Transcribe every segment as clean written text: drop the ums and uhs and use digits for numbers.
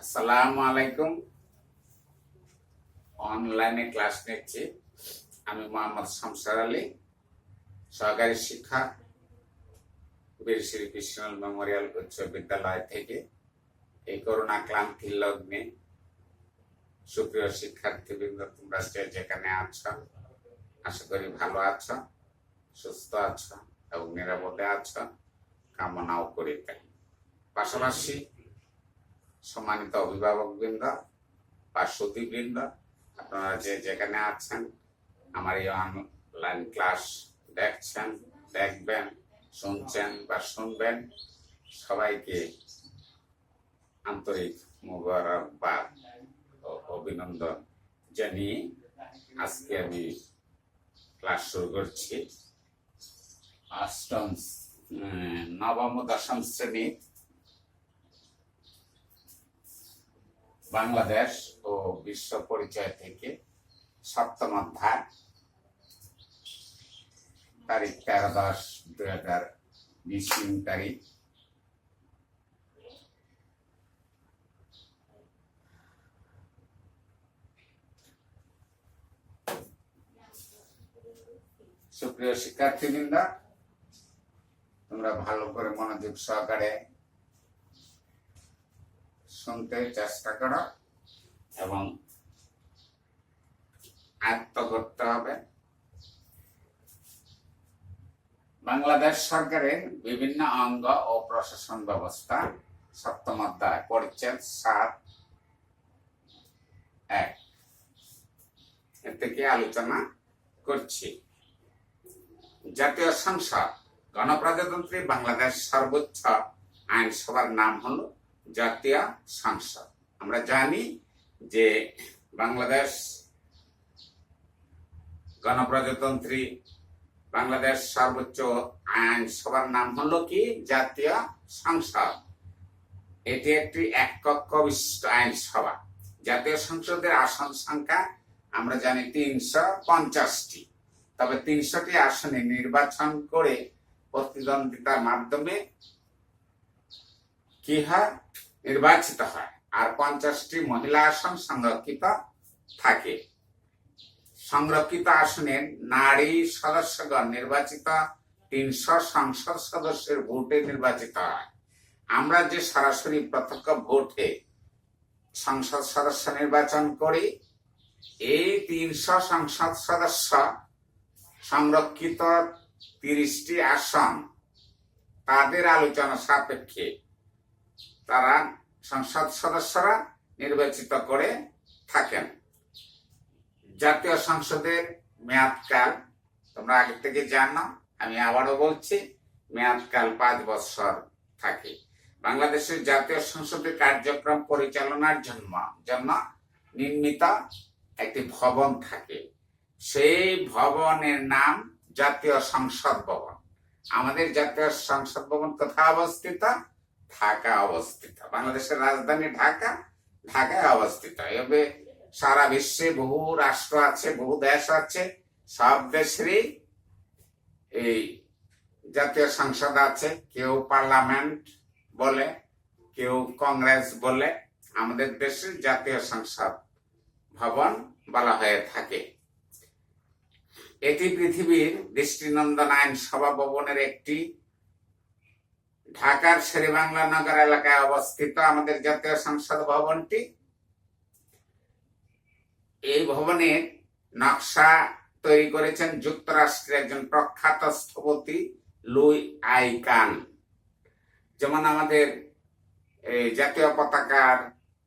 আসসালামু আলাইকুম। অনলাইনে ক্লাস নিচ্ছি। আমি মোহাম্মদ শামসার আলী, সহকারী শিক্ষক, বীর শ্রীকৃষ্ণ মেমোরিয়াল উচ্চ বিদ্যালয় থেকে। এই করোনা ক্লান্তির লগ্নে সুপ্রিয় শিক্ষার্থীবৃন্দ, তোমরা যেখানে আছো, আশা করি ভালো আছো, সুস্থ আছো এবং নিরাপদে আছো, কামনাও করি তাই। পাশাপাশি সম্মানিত অভিভাবকবৃন্দ বা সুধীবৃন্দ, আপনারা যেখানে আছেন, আমার এই অনলাইন ক্লাস দেখছেন, দেখবেন, শুনছেন বা শুনবেন, সবাইকে আন্তরিক মোবারকবাদ ও অভিনন্দন জানিয়ে আজকে আমি ক্লাস শুরু করছি। নবম ও দশম শ্রেণী বাংলাদেশ ও বিশ্ব পরিচয় থেকে সপ্তম অধ্যায়, তারিখ 13/10/2020 তারিখ। সুপ্রিয় শিক্ষার্থীবৃন্দ, তোমরা ভালো করে মনোযোগ সহকারে শুনতে চেষ্টা করো এবং আয়ত্ত করতে হবে। বাংলাদেশ সরকারের বিভিন্ন অঙ্গ ও প্রশাসন ব্যবস্থা, সপ্তম অধ্যায়, পরিচ্ছেদ 7(1) এর থেকে আলোচনা করছি। জাতীয় সংসদ গণপ্রজাতন্ত্রী বাংলাদেশ সর্বোচ্চ আইনসভার নাম হলো জাতীয় সংসদ। আমরা জানি যে বাংলাদেশ গণপ্রজাতন্ত্রী বাংলাদেশ সর্বোচ্চ আইনসভার নাম হলো কি? জাতীয় সংসদ। এটি একটি এককক্ষ বিশিষ্ট আইনসভা। জাতীয় সংসদের আসন সংখ্যা আমরা জানি 350টি। তবে 300টি আসনে নির্বাচন করে প্রতিদ্বন্দ্বিতার মাধ্যমে কি হয়? নির্বাচিত হয়। আর 50টি মহিলা আসন সংরক্ষিত থাকে। সংরক্ষিত আসনের নারী সদস্যগণ নির্বাচিত 300 সংসদ সদস্যের ভোটে নির্বাচিত হয়। আমরা যে সরাসরি প্রত্যক্ষ ভোটে সংসদ সদস্য নির্বাচন করি, এই 300 সংসদ সদস্য সংরক্ষিত 30টি আসন তাদের আলোচনা সাপেক্ষে তারা সংসদ সদস্যরা নির্বাচিত করে থাকেন। জাতীয় সংসদের মেয়াদকাল তোমরা আগে থেকে জানো, আমি আবারও বলছি, মেয়াদকাল 5 বছর থাকে। বাংলাদেশের জাতীয় সংসদের কার্যক্রম পরিচালনার জন্য নির্মিত একটি ভবন থাকে। সেই ভবনের নাম জাতীয় সংসদ ভবন। আমাদের জাতীয় সংসদ ভবন কোথায় অবস্থিত? ঢাকা অবস্থিত। বাংলাদেশের রাজধানী ঢাকা, ঢাকায় অবস্থিত। এভাবে সারা বিশ্বে বহু রাষ্ট্র আছে, বহু দেশ আছে, সব দেশেরই এই জাতীয় সংসদ আছে। কেউ পার্লামেন্ট বলে, কেউ কংগ্রেস বলে। আমাদের দেশের জাতীয় সংসদ ভবন বলা হয়ে থাকে। এটি পৃথিবীর দৃষ্টিনন্দন আইনসভা ভবনের একটি। ঢাকার শেরেবাংলা নগর এলাকায় অবস্থিত আমাদের জাতীয় সংসদ ভবনটি। এই ভবনের নকশা তৈরি করেছেন যুক্তরাষ্ট্রের একজন প্রখ্যাত স্থপতি লুই আই কান। যেমন আমাদের জাতীয় পতাকার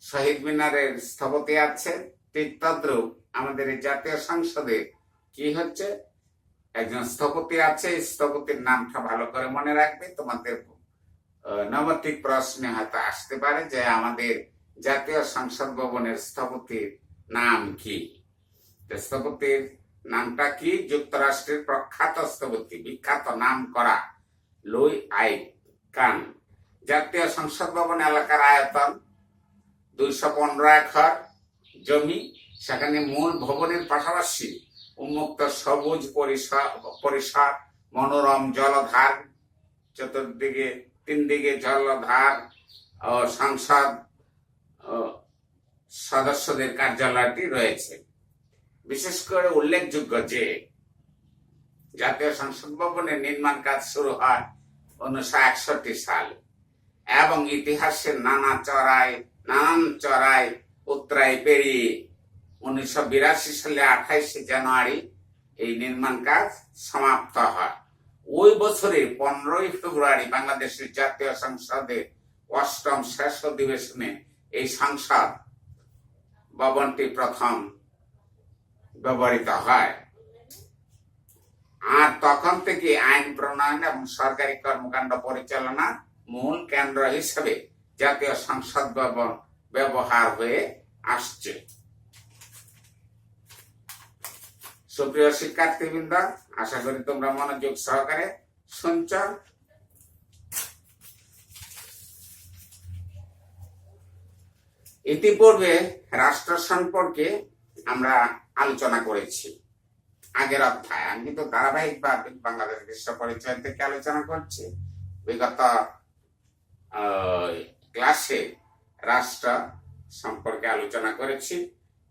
শহীদ মিনারের স্থপতি আছে, ঠিক তদ্রূপ আমাদের এই জাতীয় সংসদের কি হচ্ছে, একজন স্থপতি আছে। স্থপতির নামটা ভালো করে মনে রাখবে। তোমাদের নৈতিক প্রশ্নে হয়তো আসতে পারে যে আমাদের জাতীয় সংসদ ভবনের স্থপতির নাম কি? স্থপতির নামটা কি? যুক্তরাষ্ট্রের প্রখ্যাত স্থপতি, বিখ্যাত নাম করা লুই আই কান। জাতীয় সংসদ ভবন এলাকার আয়তন 215 একর জমি। সেখানে মূল ভবনের পাশাপাশি উন্মুক্ত সবুজ পরিসর, মনোরম জলধার, চতুর্দিকে 3 দিকে জলধার ও সংসদ সদস্যদের কার্যালয়টি রয়েছে। বিশেষ করে উল্লেখযোগ্য যে জাতীয় সংসদ ভবনের নির্মাণ কাজ শুরু হয় 1961 সালে এবং ইতিহাসের নানান চড়াই উতরাই পেরিয়ে 1982 সালে 28 জানুয়ারি এই নির্মাণ কাজ সমাপ্ত হয়। ওই বছরের 15 ফেব্রুয়ারি বাংলাদেশের জাতীয় সংসদের 8ম শেষ অধিবেশনে এই সংসদ ভবনটি প্রথম ব্যবহৃত হয়। আর তখন থেকে আইন প্রণয়ন এবং সরকারি কর্মকাণ্ড পরিচালনার মূল কেন্দ্র হিসেবে জাতীয় সংসদ ভবন ব্যবহার হয়ে আসছে। সুপ্রিয় শিক্ষার্থীবৃন্দ, আশা করি তোমরা মনোযোগ সহকারে শুনছ। ইতিপূর্বে রাষ্ট্র সম্পর্কে আমরা আলোচনা করেছি আগের অধ্যায়। আমি কিন্তু ধারাবাহিকভাবে বাংলাদেশ বিশ্ব পরিচয় থেকে আলোচনা করছি। বিগত ক্লাসে রাষ্ট্র সম্পর্কে আলোচনা করেছি,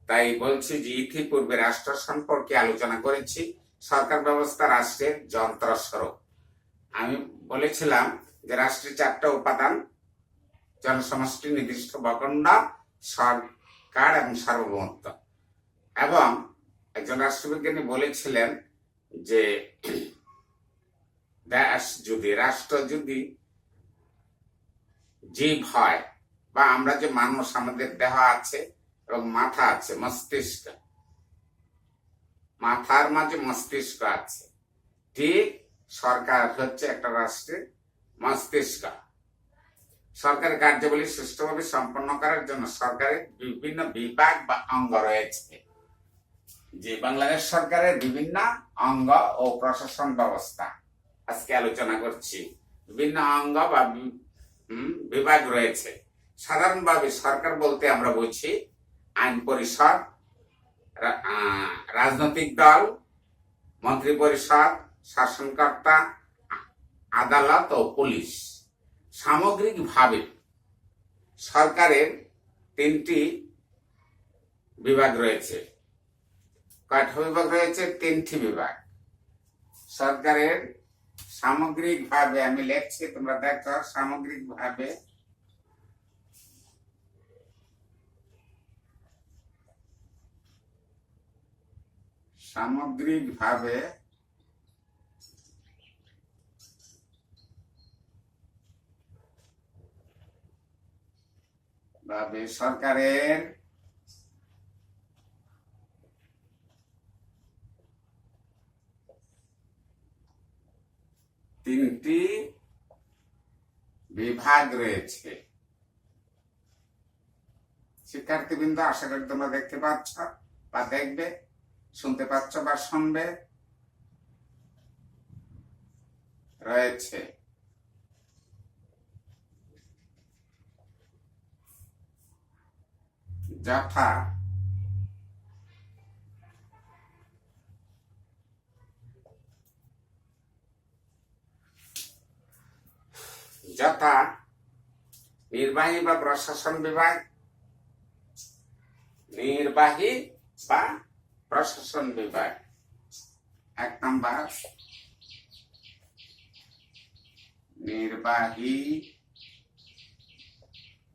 তাই বলছি যে ইতিপূর্বে রাষ্ট্র সম্পর্কে আলোচনা করেছি। সরকার ব্যবস্থা রাষ্ট্রের যন্ত্রস্বরূপ। আমি বলেছিলাম যে রাষ্ট্রের 4টা উপাদান: জনসমষ্টি, নির্দিষ্ট ভূখণ্ড, সরকার এবং সার্বভৌমত্ব। এবং একজন রাষ্ট্রবিজ্ঞানী বলেছিলেন যে রাষ্ট্র যদি জীব হয়, বা আমরা যে মানুষ, আমাদের দেহ আছে এবং মাথা আছে, মস্তিষ্ক, মাথার মাঝে মস্তিষ্ক আছে, ঠিক সরকার হচ্ছে একটা রাষ্ট্রের মস্তিষ্ক। সরকারের কার্যাবলী সুষ্ঠুভাবে সম্পন্ন করার জন্য সরকারের বিভিন্ন বিভাগ বা অঙ্গ রয়েছে। যে বাংলাদেশ সরকারের বিভিন্ন অঙ্গ ও প্রশাসন ব্যবস্থা আজকে আলোচনা করছি। বিভিন্ন অঙ্গ বা বিভাগ রয়েছে। সাধারণভাবে সরকার বলতে আমরা বুঝি আইন পরিষদ, রাজনৈতিক দল, মন্ত্রী পরিষদ, শাসনকর্তা, আদালত ও পুলিশ। সামগ্রিকভাবে সরকারের 3টি বিভাগ রয়েছে। কয়টা বিভাগ রয়েছে? 3টি বিভাগ। সরকারের সামগ্রিকভাবে, আমি লিখছি তোমরা দেখো, সামগ্রিকভাবে সরকারের তিনটি বিভাগ রয়েছে। শিক্ষার্থীবৃন্দ, আশা করি তোমরা দেখতে পাচ্ছ বা দেখবে, শুনতে পাচ্ছ বা শুনবে। রয়েছে যথা নির্বাহী বা প্রশাসন বিভাগ, নির্বাহী বা প্রশাসন বিভাগ। 1 নম্বর নির্বাহী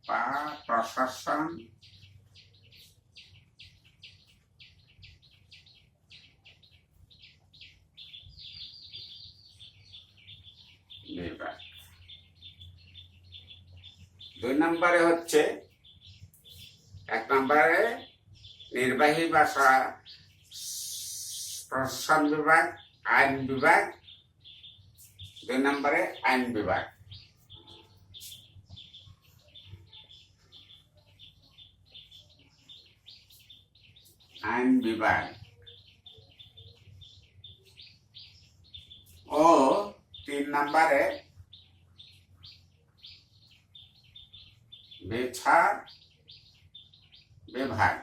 বা প্রশাসন বিভাগ। 2 নম্বরে হচ্ছে, 1 নম্বরে নির্বাহী বা প্রশাসন বিভাগ, আইন বিভাগ। 2 নম্বরে আইন বিভাগ। আইন বিভাগ ও 3 নম্বরে বিচার বিভাগ।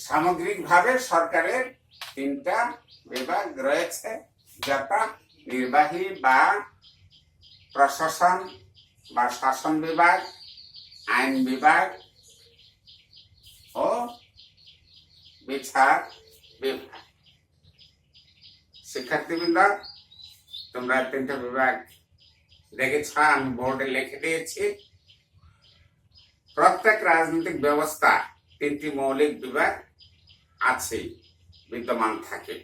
সামগ্রিকভাবে সরকারের 3টা বিভাগ রয়েছে, যথা নির্বাহী বা প্রশাসন বা শাসন বিভাগ, আইন বিভাগ ও বিচার বিভাগ। শিক্ষার্থীবৃন্দ, তোমরা 3টে বিভাগ দেখেছ, আমি বোর্ডে লিখে দিয়েছি। প্রত্যেক রাজনৈতিক ব্যবস্থা 3টি মৌলিক বিভাগ আছে, বিদ্যমান থাকে।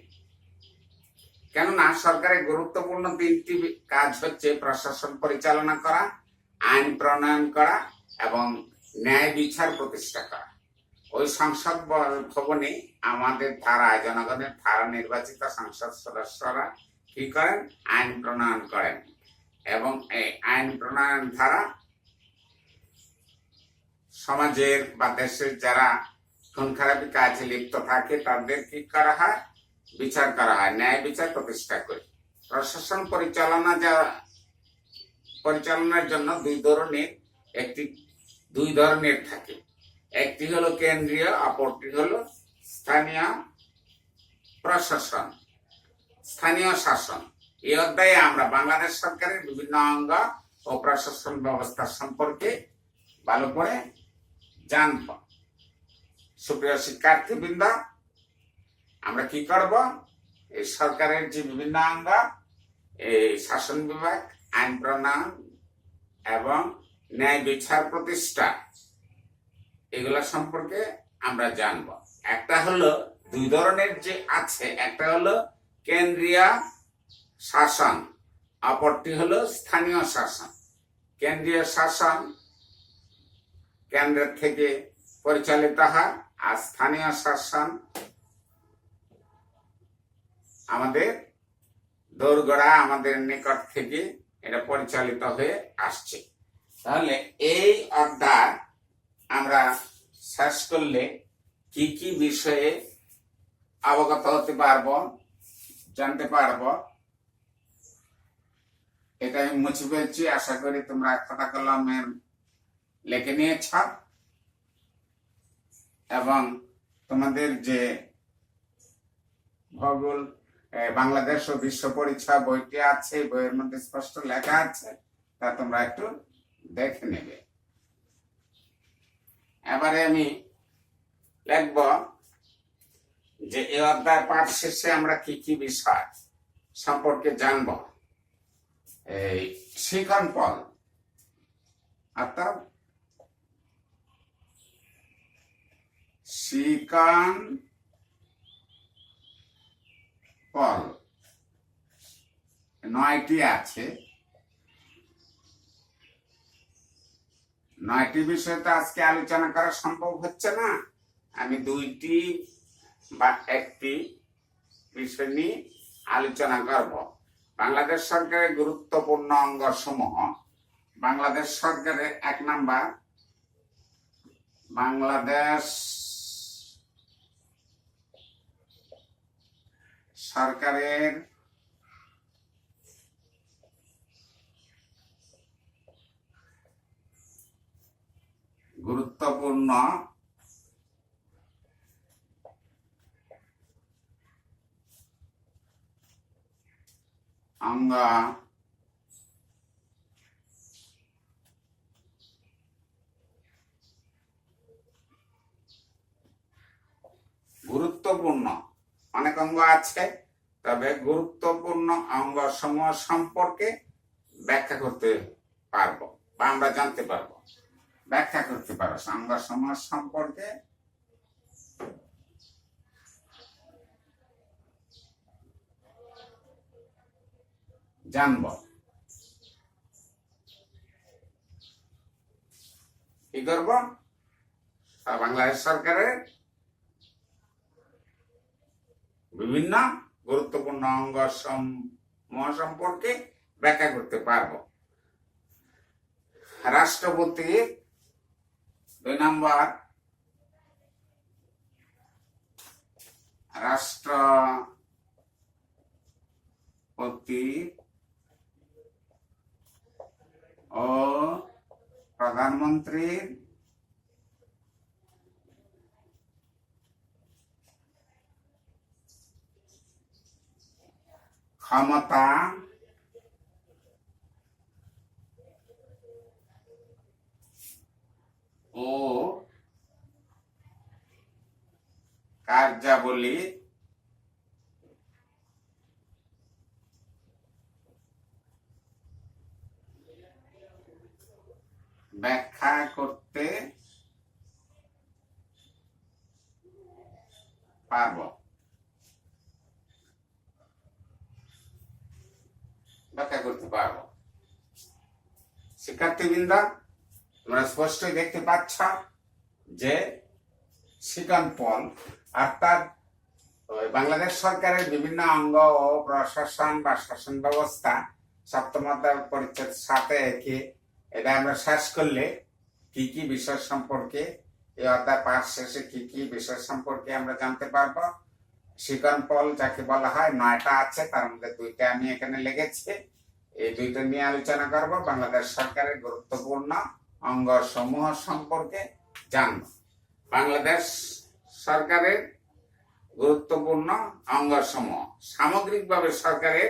কেননা সরকারের গুরুত্বপূর্ণ 3টি কাজ হচ্ছে প্রশাসন পরিচালনা করা, আইন প্রণয়ন করা এবং ন্যায় বিচার প্রতিষ্ঠা করা। ওই সংসদ ভবনে আমাদের ধারায়, জনগণের ধারা নির্বাচিত সংসদ সদস্যরা কি করেন? আইন প্রণয়ন করেন এবং এই আইন প্রণয়ন ধারা সমাজের বা দেশের যারা খুন খারাপি কাজে লিপ্ত থাকে তাদের কি করা হয়? বিচার করা হয়, ন্যায় বিচার প্রতিষ্ঠা করে। প্রশাসন পরিচালনার জন্য দুই ধরনের থাকে। একটি হলো কেন্দ্রীয়, অপরটি হলো স্থানীয় প্রশাসন, স্থানীয় শাসন। এই অধ্যায়ে আমরা বাংলাদেশ সরকারের বিভিন্ন অঙ্গ ও প্রশাসন ব্যবস্থা সম্পর্কে ভালো করে জানব। সুপ্রিয় শিক্ষার্থীবৃন্দ, আমরা কি করব? এই সরকারের যে বিভিন্ন অঙ্গ, এই শাসন বিভাগ, আইন প্রণয়ন এবং ন্যায় বিচার প্রতিষ্ঠা, এগুলা সম্পর্কে আমরা জানব। একটা হলো দুই ধরনের যে আছে, একটা হলো কেন্দ্রীয় শাসন, অপরটি হলো স্থানীয় শাসন। কেন্দ্রীয় শাসন কেন্দ্র থেকে পরিচালিত হয়, আর স্থানীয় শাসন আমাদের দোরগোড়া, আমাদের নিকট থেকে এটা পরিচালিত হয়ে আসছে। তাহলে এই অধ্যায় আমরা শেষ করলে কি কি বিষয়ে অবগত হতে পারবো, জানতে পারবো, এটা আমি মুছে ফেলছি। আশা করি তোমরা খাতা কলমের লিখে নিয়েছ এবং তোমাদের যে ভূগোল, বাংলাদেশ ও বিশ্ব পরিচয় বইটি আছে, বইয়ের মধ্যে স্পষ্ট লেখা আছে, তা তোমরা একটু দেখে নেবে। এবারে আমি লিখব যে এই অধ্যায় পাঠ শেষে আমরা কি কি বিষয় সম্পর্কে জানব। এই শিখন ফল, অর্থাৎ শিখন ফল 9টি আছে। 9টি বিষয় তো আজকে আলোচনা করা সম্ভব হচ্ছে না। আমি 2টি বা 1টি বিষয় নিয়ে আলোচনা করব। বাংলাদেশ সরকারের গুরুত্বপূর্ণ অঙ্গ সমূহ। বাংলাদেশ সরকারের 1 নাম্বার, বাংলাদেশ সরকারের গুরুত্বপূর্ণ অঙ্গ গুরুত্বপূর্ণ, অনেক অঙ্গ আছে, তবে গুরুত্বপূর্ণ অঙ্গ সমূহ সম্পর্কে ব্যাখ্যা করতে পারবো বা আমরা জানতে পারবো, ব্যাখ্যা করতে পারবো। অঙ্গ সমূহ সম্পর্কে জানব। কি করব? বাংলাদেশ সরকারের বিভিন্ন গুরুত্বপূর্ণ অঙ্গ সমূহ সম্পর্কে ব্যাখ্যা করতে পারব। রাষ্ট্রপতির 2 নাম্বার, রাষ্ট্রপতি ও প্রধানমন্ত্রীর ক্ষমতা ও কার্যাবলী ব্যাখ্যা করতে পারবো। ব্যাখ্যা করতে পারবো। শিক্ষার্থীবৃন্দ, তোমরা স্পষ্টই দেখতে পাচ্ছ যে সিকন পল অর্থাৎ বাংলাদেশ সরকারের বিভিন্ন অঙ্গ ও প্রশাসন বা শাসন ব্যবস্থা সপ্তম অধ্যায় পরিচ্ছেদ 7 এটা আমরা শেষ করলে কি কি বিষয় সম্পর্কে এই অধ্যায় পাঠ শেষে কি কি বিষয় সম্পর্কে আমরা জানতে পারবো। সিকন পল যাকে বলা হয় 9টা আছে, তার মধ্যে 2টা আমি এখানে লিখেছি। এই 2টা নিয়ে আলোচনা করব। বাংলাদেশ সরকারের গুরুত্বপূর্ণ অঙ্গ সমূহ সম্পর্কে জানব। বাংলাদেশ সরকারের গুরুত্বপূর্ণ অঙ্গ সমূহ। সামগ্রিকভাবে সরকারের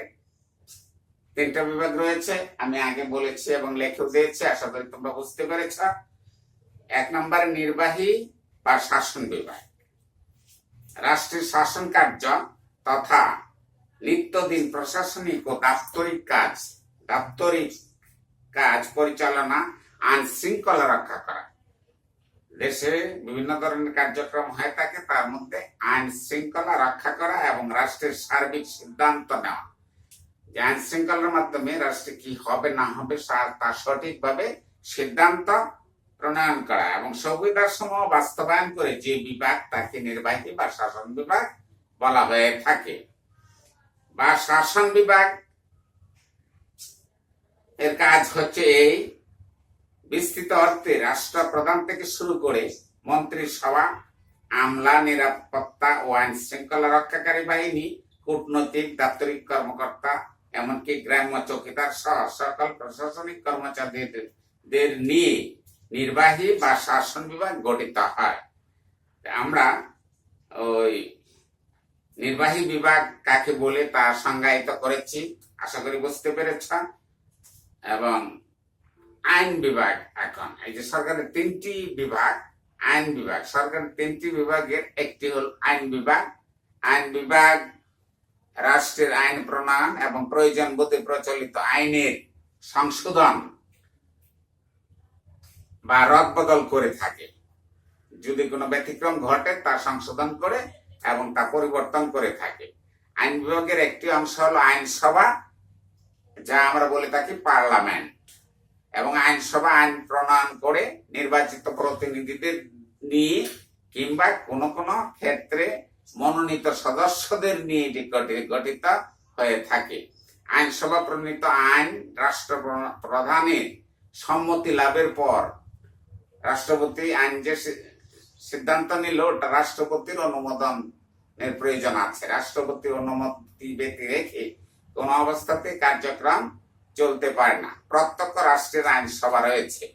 3টা বিভাগ রয়েছে, আমি আগে বলেছি এবং লিখেও দিয়েছি, আশা করি তোমরা বুঝতে পেরেছ। 1 নম্বরে নির্বাহী বা শাসন বিভাগ। রাষ্ট্রের শাসন কার্য তথা নিত্যদিন প্রশাসনিক ও দাপ্তরিক কাজ পরিচালনা, আইন শৃঙ্খলা রক্ষা করা। দেশে বিভিন্ন ধরনের কার্যক্রম হয়ে থাকে, তার মধ্যে আইন শৃঙ্খলা রক্ষা করা এবং রাষ্ট্রের সার্বিক সিদ্ধান্ত নেওয়া। যে আইন শৃঙ্খলার মাধ্যমে রাষ্ট্রে কি হবে না হবে তা সঠিকভাবে সিদ্ধান্ত প্রণয়ন করা এবং সুবিধাসমূহ বাস্তবায়ন করে যে বিভাগ তাকে নির্বাহী বা শাসন বিভাগ বলা হয়ে থাকে। বা শাসন বিভাগ এর কাজ হচ্ছে এই বিস্তৃত অর্থে রাষ্ট্রপ্রধান থেকে শুরু করে মন্ত্রিসভা, আমলা, নিরাপত্তা ও আইন শৃঙ্খলা রক্ষাকারী বাহিনী, কূটনৈতিক, দাপ্তরিক কর্মকর্তা, এমনকি গ্রাম্য চৌকিদার সহ সকল প্রশাসনিক কর্মচারীদের নিয়ে নির্বাহী বা শাসন বিভাগ গঠিত হয়। আমরা ওই নির্বাহী বিভাগ কাকে বলে তা সংজ্ঞায়িত করেছি, আশা করি বুঝতে পেরেছ। এবং আইন বিভাগ, এখন এই যে সরকারের 3টি বিভাগ, আইন বিভাগ, সরকারের 3টি বিভাগের একটি হল আইন বিভাগ। আইন বিভাগ রাষ্ট্রের আইন প্রণয়ন এবং প্রয়োজন বোধে প্রচলিত আইনের সংশোধন বা রদবদল করে থাকে। যদি কোনো ব্যতিক্রম ঘটে তা সংশোধন করে এবং তা পরিবর্তন করে থাকে। আইন বিভাগের একটি অংশ হলো আইনসভা, যা আমরা বলে থাকি পার্লামেন্ট, এবং আইনসভা আইন প্রণয়ন করে নির্বাচিত প্রতিনিধিদের নিয়ে কিংবা কোনো কোনো ক্ষেত্রে মনোনীত সদস্যদের নিয়ে গঠিত হয়ে থাকে। আইনসভা প্রণীত আইন রাষ্ট্রপ্রধানের সম্মতি লাভের পর রাষ্ট্রপতি আইন যে সিদ্ধান্ত নিল ওটা রাষ্ট্রপতির অনুমোদনের প্রয়োজন আছে। রাষ্ট্রপতির অনুমতি ব্যতি রেখে কোন অবস্থাতে কার্যক্রম চলতে পারে না। প্রত্যক্ষ রাষ্ট্রের আইনসভা রয়েছে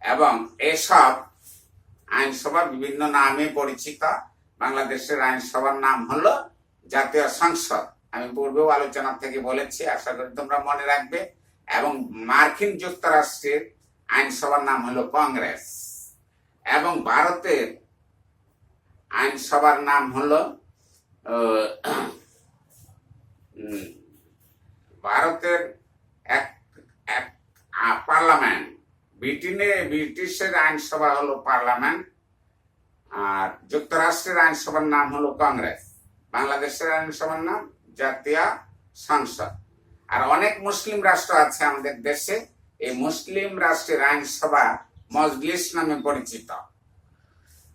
এবং এসব আইনসভা বিভিন্ন নামে পরিচিত। বাংলাদেশের আইনসভার নাম হলো জাতীয় সংসদ, আমি পূর্বেও আলোচনা থেকে বলেছি, আশা করি তোমরা মনে রাখবে। এবং মার্কিন যুক্তরাষ্ট্রের আইনসভার নাম হলো কংগ্রেস, এবং ভারতের আইনসভার নাম হলো ভারতের এক পার্লামেন্ট। ব্রিটিশের আইনসভা হলো পার্লামেন্ট, আর যুক্তরাষ্ট্রের আইনসভার নাম হলো কংগ্রেস। বাংলাদেশের আইনসভার নাম জাতীয় সংসদ। আর অনেক মুসলিম রাষ্ট্র আছে আমাদের দেশে, এই মুসলিম রাষ্ট্রের আইনসভা মজলিস নামে পরিচিত।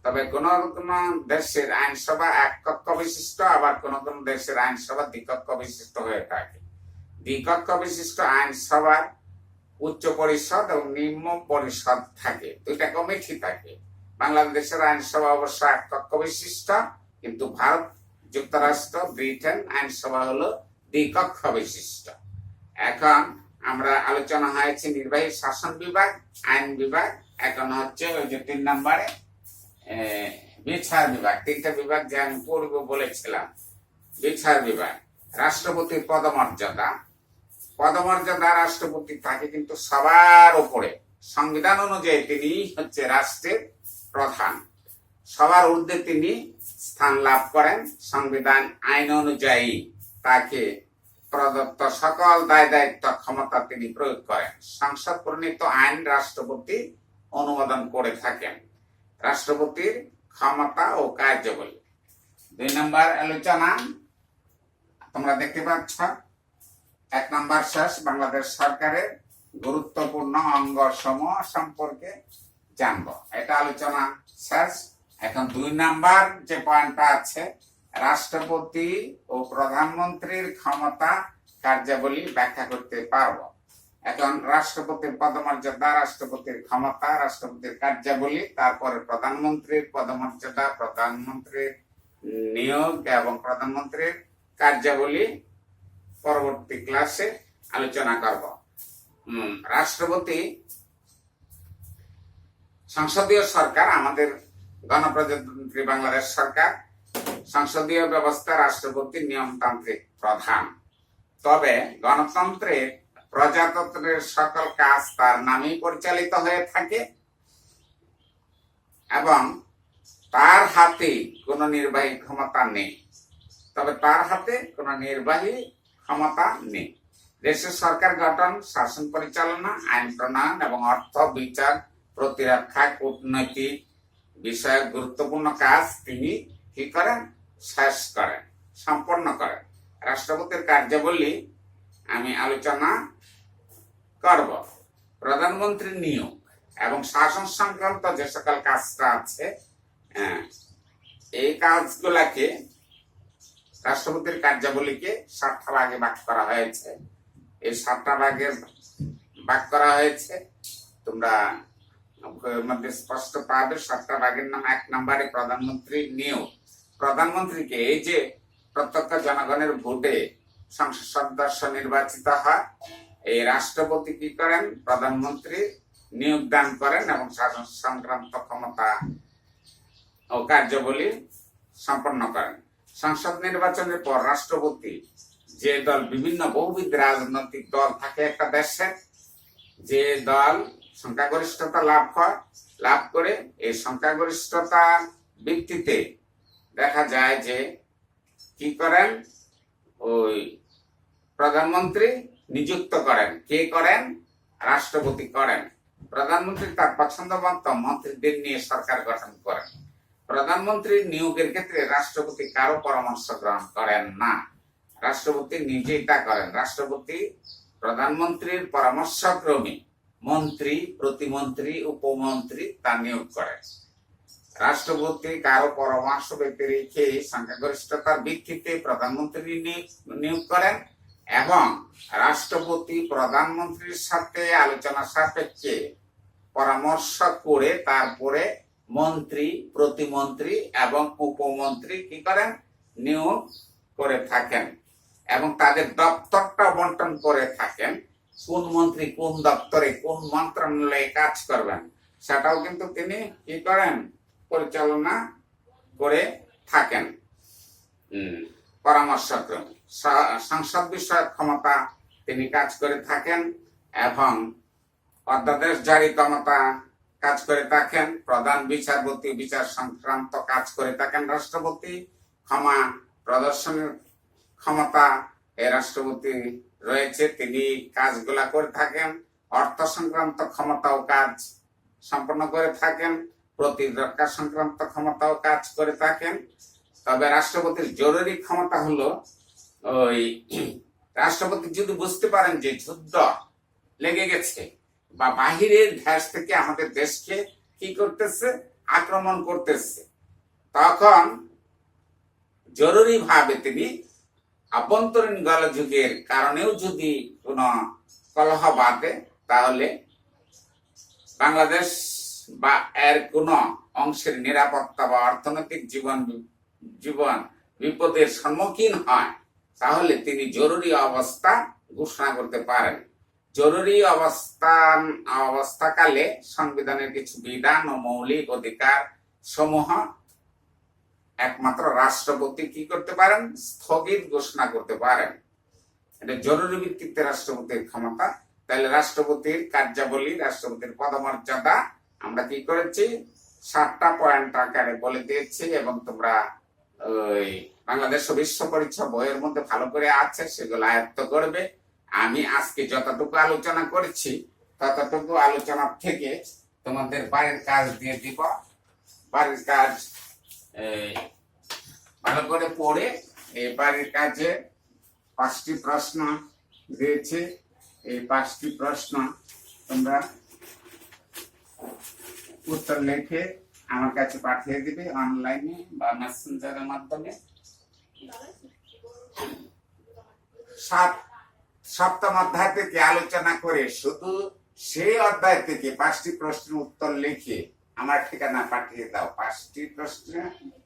তবে কোন কোন দেশের আইনসভা এক কক্ষ বিশিষ্ট, আবার কোন কোন দেশের আইনসভা দ্বিকক্ষ বিশিষ্ট হয়ে থাকে। দ্বিকক্ষ বিশিষ্ট আইনসভার উচ্চ পরিষদ এবং নিম্ন পরিষদ থাকে, 2টা কমিটি থাকে। বাংলাদেশের আইনসভা অবশ্য এক কক্ষ বিশিষ্ট, কিন্তু ভারত, যুক্তরাষ্ট্র, ব্রিটেন আইনসভা হলো দ্বিকক্ষ বিশিষ্ট। এখন আমরা আলোচনা হয়েছে নির্বাহী, শাসন বিভাগ, আইন বিভাগ। এখন হচ্ছে ওই যে 3 নম্বরে বিচার বিভাগ। 3টা বিভাগ যে আমি পূর্বে বলেছিলাম। বিচার বিভাগ, রাষ্ট্রপতির পদমর্যাদা রাষ্ট্রপতি থাকে কিন্তু সবার উপরে, সংবিধান অনুযায়ী তিনি হচ্ছে রাষ্ট্রের প্রধান, সবার ঊর্ধ্বে তিনি স্থান লাভ করেন। সংবিধান আইন অনুযায়ী তাকে প্রদত্ত সকল দায় দায়িত্ব ক্ষমতা তিনি প্রয়োগ করেন। সংসদ প্রণীত আইন রাষ্ট্রপতি অনুমোদন করে থাকেন। রাষ্ট্রপতির ক্ষমতা ও কার্যাবলী। 2 নম্বর আলোচনা তোমরা দেখতে পাচ্ছ। 1 নম্বর শেষ। বাংলাদেশ সরকারের গুরুত্বপূর্ণ অঙ্গ সমূহ সম্পর্কে জানবো, এটা আলোচনা শেষ। এখন 2 নম্বর যে পয়েন্টটা আছে, রাষ্ট্রপতি ও প্রধানমন্ত্রীর ক্ষমতা কার্যাবলী ব্যাখ্যা করতে পারবো। এখন রাষ্ট্রপতির পদমর্যাদা, রাষ্ট্রপতির ক্ষমতা, রাষ্ট্রপতির কার্যাবলী, তারপরে প্রধানমন্ত্রীর পদমর্যাদা, প্রধানমন্ত্রীর নিয়োগ এবং প্রধানমন্ত্রীর কার্যাবলী পরবর্তী ক্লাসে আলোচনা করব। রাষ্ট্রপতি সংসদীয় সরকার, আমাদের গণপ্রজাতন্ত্রী বাংলাদেশ সরকার সংসদীয় ব্যবস্থা, রাষ্ট্রপতি নিয়মতান্ত্রিক প্রধান। তবে গণতন্ত্রের প্রজাতন্ত্রের সকল কাজ তার নামেই পরিচালিত হয়ে থাকে এবং তার হাতে কোনো নির্বাহী ক্ষমতা নেই। তবে তার হাতে কোনো নির্বাহী ক্ষমতা নেই। দেশের সরকার গঠন, শাসন পরিচালনা, আইন প্রণয়ন এবং অর্থ বিচার, প্রতিরক্ষা, কূটনৈতিক বিষয়ক গুরুত্বপূর্ণ কাজ তিনি কি করেন? শেষ করেন, সম্পন্ন করেন। রাষ্ট্রপতির কার্যাবলী আমি আলোচনা করব। প্রধানমন্ত্রীর নিয়োগ এবং শাসন সংক্রান্ত যে সকল কাজটা আছে, এই কাজগুলাকে রাষ্ট্রপতির কার্যাবলীকে 7টা ভাগে ভাগ করা হয়েছে। এই 7টা ভাগে ভাগ করা হয়েছে, তোমরা মধ্যে স্পষ্ট পাবে। 7টা ভাগের নাম। 1 নম্বরে প্রধানমন্ত্রীর নিয়োগ। প্রধানমন্ত্রীকে এই যে প্রত্যক্ষ জনগণের ভোটে সংসদ সদস্য নির্বাচিত হয়, এই রাষ্ট্রপতি কি করেন? প্রধানমন্ত্রী নিয়োগ দান করেন এবং শাসন সংক্রান্ত ক্ষমতা ও কার্যাবলী সম্পন্ন করেন। সংসদ নির্বাচনের পর রাষ্ট্রপতি যে দল, বিভিন্ন বহুবিধ রাজনৈতিক দল থাকে একটা দেশে, যে দল সংখ্যাগরিষ্ঠতা লাভ করে, এই সংখ্যাগরিষ্ঠতা ভিত্তিতে দেখা যায় যে কি করেন? ওই প্রধানমন্ত্রী নিযুক্ত করেন। কে করেন? রাষ্ট্রপতি করেন। প্রধানমন্ত্রী তার পছন্দ মতো মন্ত্রীদের নিয়ে সরকার গঠন করেন। প্রধানমন্ত্রীর নিয়োগের ক্ষেত্রে রাষ্ট্রপতি কারো পরামর্শ গ্রহণ করেন না, রাষ্ট্রপতি নিজেই তা করেন। রাষ্ট্রপতি প্রধানমন্ত্রীর পরামর্শক্রমে মন্ত্রী, প্রতিমন্ত্রী, উপমন্ত্রী তা নিয়োগ করেন। রাষ্ট্রপতি কারো পরামর্শ ব্যতিরেকে সংখ্যাগরিষ্ঠতার ভিত্তিতে প্রধানমন্ত্রী নিয়োগ করেন এবং রাষ্ট্রপতি প্রধানমন্ত্রীর সাথে আলোচনা সাপেক্ষে পরামর্শ করে তারপরে মন্ত্রী, প্রতিমন্ত্রী এবং উপমন্ত্রী কি করেন? নিয়োগ করে থাকেন এবং তাদের দপ্তরটা বন্টন করে থাকেন। কোন মন্ত্রী কোন দপ্তরে কোন মন্ত্রণালয়ে কাজ করবেন সেটাও কিন্তু তিনি কি করেন? পরিচালনা করে থাকেন পরামর্শক্রমে। সংসদ বিষয়ক ক্ষমতা তিনি কাজ করে থাকেন এবং অধ্যাদেশ জারি ক্ষমতা কাজ করে থাকেন। প্রধান বিচারপতি বিচার সংক্রান্ত কাজ করে থাকেন রাষ্ট্রপতি। ক্ষমা প্রদর্শনের ক্ষমতা এই রাষ্ট্রপতি রয়েছে, তিনি কাজগুলা করে থাকেন। অর্থ সংক্রান্ত ক্ষমতাও কাজ সম্পন্ন করে থাকেন। প্রতিরক্ষা সংক্রান্ত ক্ষমতাও কাজ করে থাকেন। তবে রাষ্ট্রপতির জরুরি ক্ষমতা হলো, ওই রাষ্ট্রপতি যদি বুঝতে পারেন যে যুদ্ধ লেগে গেছে বা বাহিরের দেশ থেকে আমাদের দেশকে কি করতেছে? আক্রমণ করতেছে, তখন জরুরি ভাবে তিনি আভ্যন্তরীণ গোলযোগের কারণেও যদি কোনো কলহ বাধে, তাহলে বাংলাদেশ বা এর কোন অংশের নিরাপত্তা বা অর্থনৈতিক জীবন বিপদের সম্মুখীন হয়, তাহলে তিনি জরুরি অবস্থা ঘোষণা করতে পারেন। জরুরি অবস্থাকালে সংবিধানের কিছু বিধান ও মৌলিক অধিকার সমূহ একমাত্র রাষ্ট্রপতি কি করতে পারেন? স্থগিত ঘোষণা করতে পারেন। এটা জরুরি ভিত্তিতে রাষ্ট্রপতির ক্ষমতা। তাহলে রাষ্ট্রপতির কার্যাবলী, রাষ্ট্রপতির পদমর্যাদা আমরা কি করেছি, 7টা পয়েন্ট আকারে বলে দিয়েছি, এবং তোমরা ওই বাংলাদেশ ও বিশ্ব পরিচয় বইয়ের মধ্যে ভালো করে আছে, সেগুলো আয়ত্ত করবে। আমি আজকে যতটুকু আলোচনা করেছি ততটুকু আলোচনা থেকে তোমাদের বাড়ির কাজ দিয়ে দিব। বাড়ির কাজ ভালো করে পড়ে এই বাড়ির কাজে 5টি প্রশ্ন দিয়েছে। এই 5টি প্রশ্ন তোমরা উত্তর লিখে আমার কাছে পাঠিয়ে দিবে অনলাইনে বা মেসেঞ্জারের মাধ্যমে। সপ্তম অধ্যায় থেকে আলোচনা করে শুধু সেই অধ্যায় থেকে 5টি প্রশ্নের উত্তর লিখে আমার ঠিকানা পাঠিয়ে দাও। 5টি প্রশ্ন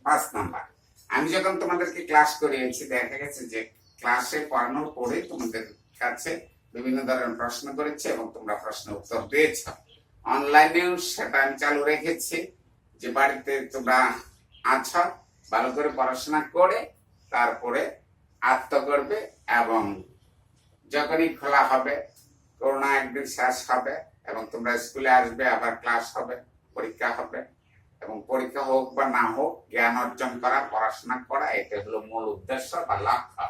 5 নাম্বার। আমি যখন তোমাদেরকে ক্লাস করিয়েছি, দেখা গেছে যে ক্লাসে পড়ানোর পরে তোমাদের কাছে বিভিন্ন ধরনের প্রশ্ন করেছে এবং তোমরা প্রশ্ন উত্তর দিয়েছ। অনলাইনেও সেটা আমি চালু রেখেছি, যে বাড়িতে তোমরা আছো, ভালো করে পড়াশোনা করে তারপরে আত্ম করবে, এবং যখনই খোলা হবে, করোনা একদিন শেষ হবে এবং তোমরা স্কুলে আসবে, আবার ক্লাস হবে, পরীক্ষা হবে, এবং পরীক্ষা হোক বা না হোক জ্ঞান অর্জন করা, পড়াশোনা করা, এটা হলো মূল উদ্দেশ্য বা লক্ষ্য।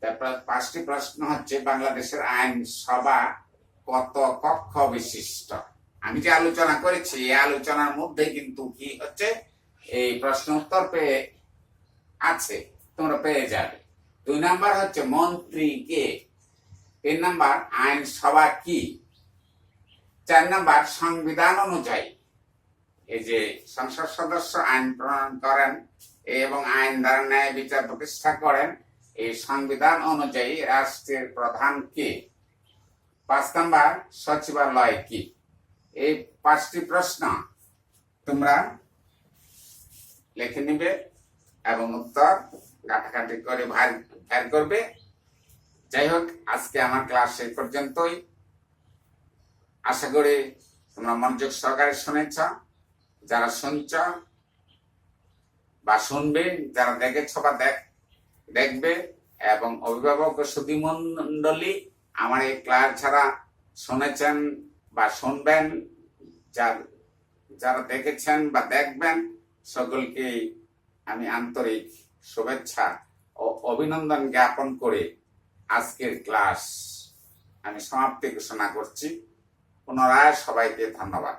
তারপর 5টি প্রশ্ন হচ্ছে, বাংলাদেশের আইনসভা কত কক্ষ বিশিষ্ট? আমি যে আলোচনা করেছি এই আলোচনার মধ্যে কিন্তু কি হচ্ছে, এই প্রশ্ন উত্তর পেয়ে আছে, তোমরা পেয়ে যাবে। 2 নাম্বার হচ্ছে মন্ত্রী কে। 3 নাম্বার আইনসভা কি। 4 নাম্বার সংবিধান অনুযায়ী, এই যে সংসদ সদস্য আইন প্রণয়ন করেন এবং আইন দ্বারা ন্যায় বিচার প্রতিষ্ঠা করেন, এই সংবিধান অনুযায়ী রাষ্ট্রের প্রধান কে। 5 নাম্বার সচিবালয় কি। এই 5টি প্রশ্ন তোমরা লিখে নিবে এবং উত্তর কাটাকাটি করে বের করবে। যাই হোক, আজকে আমার ক্লাস এই পর্যন্তই। আশা করি তোমরা মনোযোগ সহকারে শুনেছ। যারা শুনছ বা শুনবে, যারা দেখেছ বা দেখবে, এবং অভিভাবক ও সুধী মণ্ডলী আমার এই ক্লাস যারা শুনেছেন বা শুনবেন, যারা দেখেছেন বা দেখবেন, সকলকে আমি আন্তরিক শুভেচ্ছা ও অভিনন্দন জ্ঞাপন করে আজকের ক্লাস আমি সমাপ্তি ঘোষণা করছি। পুনরায় সবাইকে ধন্যবাদ।